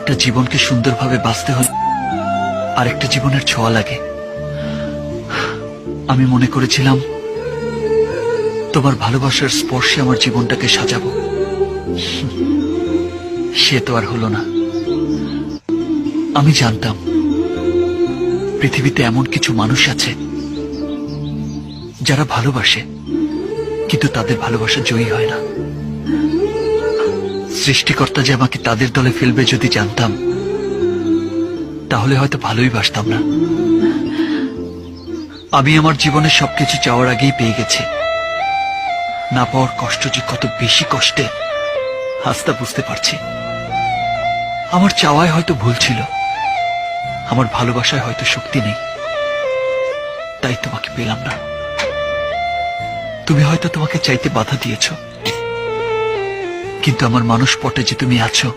একটা জীবনকে সুন্দরভাবে বাঁচতে হলে আরেকটা জীবনের ছোঁয়া লাগে। আমি মনে করেছিলাম তোমার ভালোবাসার স্পর্শে আমার জীবনটাকে সাজাবো, সে তো আর হলো না। আমি জানতাম পৃথিবীতে এমন কিছু মানুষ আছে যারা ভালোবাসে, কিন্তু তাদের ভালোবাসা জয়ী হয় না। সৃষ্টিকর্তা যে আমাকে তাদের দলে ফেলবে যদি জানতাম, তাহলে হয়তো ভালোই বাসতাম না। আমি আমার জীবনের সবকিছু চাওয়ার আগেই পেয়ে গেছি। না পাওয়ার কষ্ট যে কত বেশি কষ্টে, আজ তা বুঝতে পারছি। আমার চাওয়ায় হয়তো ভুল ছিল, আমার ভালোবাসায় হয়তো শক্তি নেই, তাই তোমাকে পেলাম না। তুমি হয়তো তোমাকে চাইতে বাধা দিয়েছ, কিন্তু আমার মানুষ পটে যে তুমি আছো,